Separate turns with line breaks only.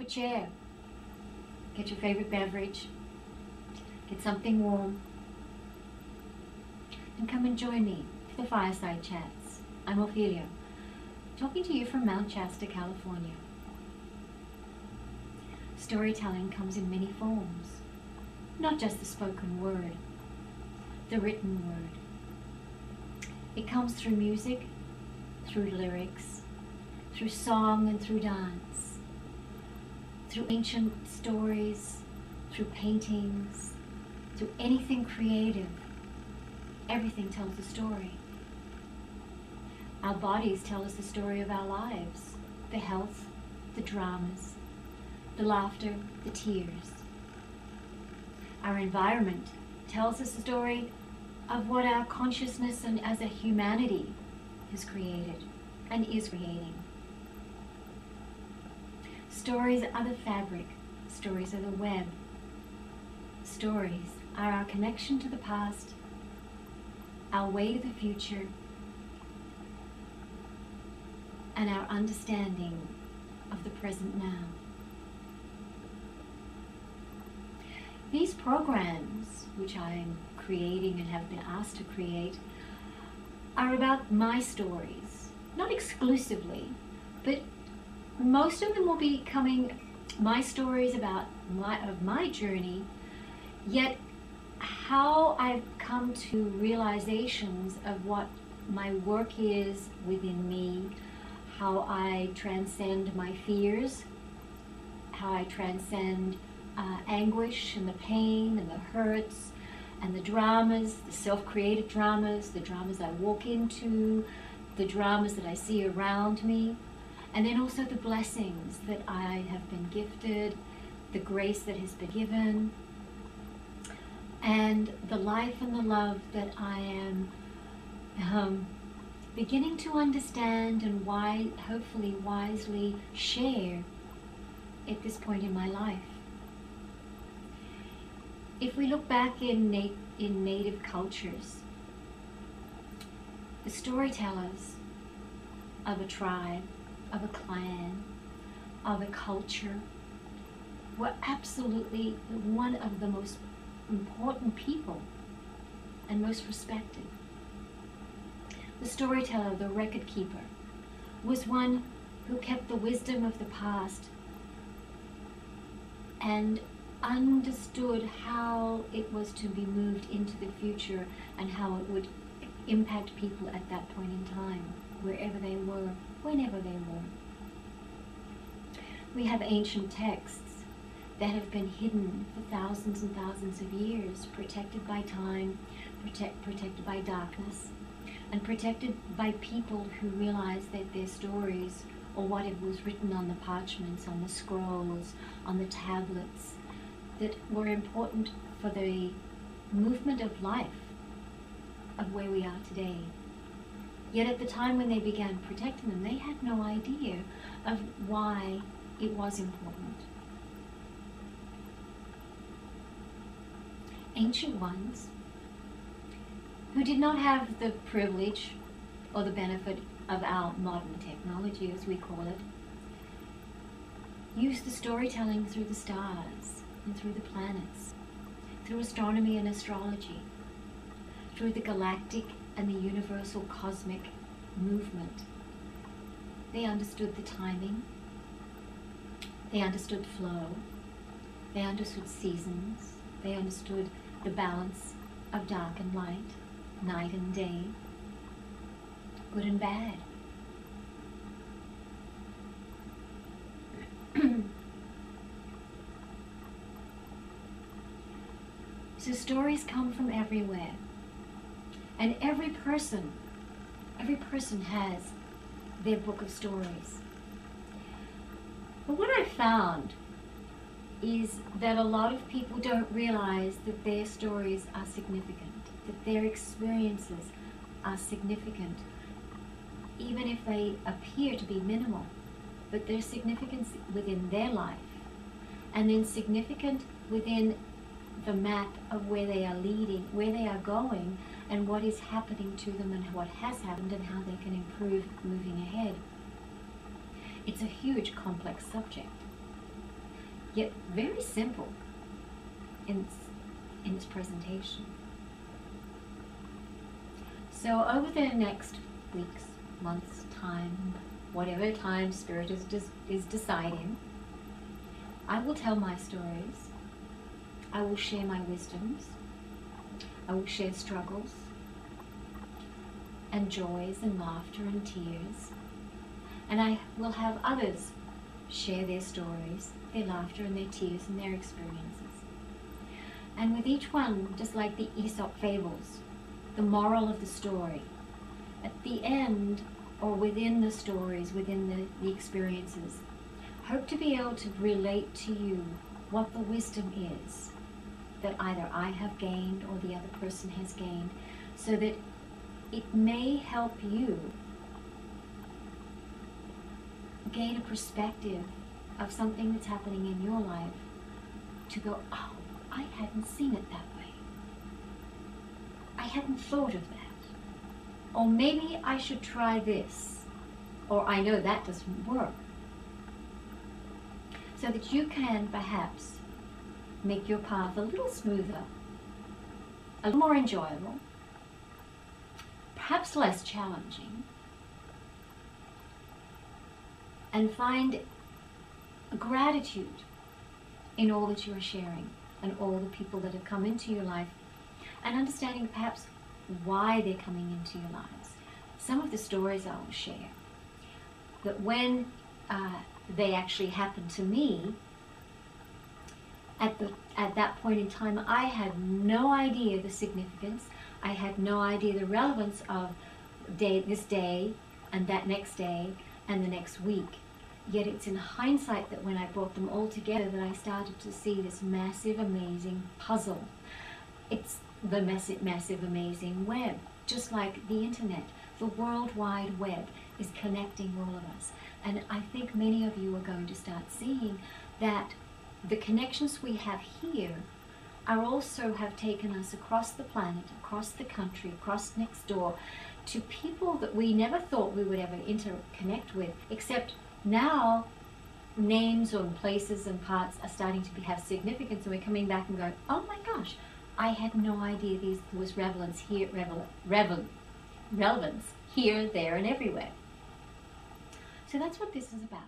chair, get your favorite beverage, get something warm, and come and join me for the Fireside Chats. I'm Ophelia, talking to you from Mount Shasta, California. Storytelling comes in many forms, not just the spoken word, the written word. It comes through music, through lyrics, through song and through dance, through ancient stories, through paintings, through anything creative. Everything tells a story. Our bodies tell us the story of our lives, the health, the dramas, the laughter, the tears. Our environment tells us the story of what our consciousness and as a humanity has created and is creating. Stories are the fabric. Stories are the web. Stories are our connection to the past, our way to the future, and our understanding of the present now. These programs, which I'm creating and have been asked to create, are about my stories. Not exclusively, but most of them will be coming my stories about my journey, yet how I've come to realizations of what my work is within me, how I transcend my fears, how I transcend anguish and the pain and the hurts and the dramas, the self-created dramas, the dramas I walk into, the dramas that I see around me, and then also the blessings that I have been gifted, the grace that has been given, and the life and the love that I am beginning to understand and hopefully wisely share at this point in my life. If we look back in native cultures, the storytellers of a tribe, of a clan, of a culture were absolutely one of the most important people and most respected. The storyteller, the record keeper, was one who kept the wisdom of the past and understood how it was to be moved into the future and how it would impact people at that point in time, wherever they were, whenever they were. We have ancient texts that have been hidden for thousands and thousands of years, protected by time, protected by darkness, and protected by people who realized that their stories, or what it was written on the parchments, on the scrolls, on the tablets, that were important for the movement of life, of where we are today. Yet at the time when they began protecting them, they had no idea of why it was important. Ancient ones, who did not have the privilege or the benefit of our modern technology, as we call it, used the storytelling through the stars and through the planets, through astronomy and astrology, through the galactic and the universal cosmic movement. They understood the timing, they understood flow, they understood seasons, they understood the balance of dark and light, night and day, good and bad. So stories come from everywhere, and every person has their book of stories. But what I found is that a lot of people don't realize that their stories are significant, that their experiences are significant, even if they appear to be minimal, but their significance within their life, and then significant within the map of where they are leading, where they are going, and what is happening to them and what has happened and how they can improve moving ahead. It's a huge, complex subject. yet very simple in its presentation. So over the next weeks, months, time, whatever time Spirit is deciding, I will tell my stories. I will share my wisdoms. I will share struggles and joys and laughter and tears. And I will have others share their stories, their laughter and their tears and their experiences. And with each one, just like the Aesop fables, the moral of the story, at the end, or within the stories, within the experiences, hope to be able to relate to you what the wisdom is that either I have gained or the other person has gained, so that it may help you gain a perspective of something that's happening in your life to go, oh, I hadn't seen it that way. I hadn't thought of that. Or maybe I should try this. Or I know that doesn't work. So that you can perhaps make your path a little smoother, a little more enjoyable, perhaps less challenging, and find gratitude in all that you are sharing and all the people that have come into your life, and understanding perhaps why they're coming into your lives. Some of the stories I will share, that when they actually happened to me, at that point in time, I had no idea the significance. I had no idea the relevance of this day and that next day and the next week. Yet it's in hindsight that when I brought them all together that I started to see this massive, amazing puzzle. It's the massive, amazing web, just like the internet. The World Wide Web is connecting all of us. And I think many of you are going to start seeing that the connections we have here are also have taken us across the planet, across the country, across next door, to people that we never thought we would ever interconnect with, except now names and places and parts are starting to have significance, and we're coming back and going, oh my gosh, I had no idea there was relevance here, relevance here, there, and everywhere. So that's what this is about.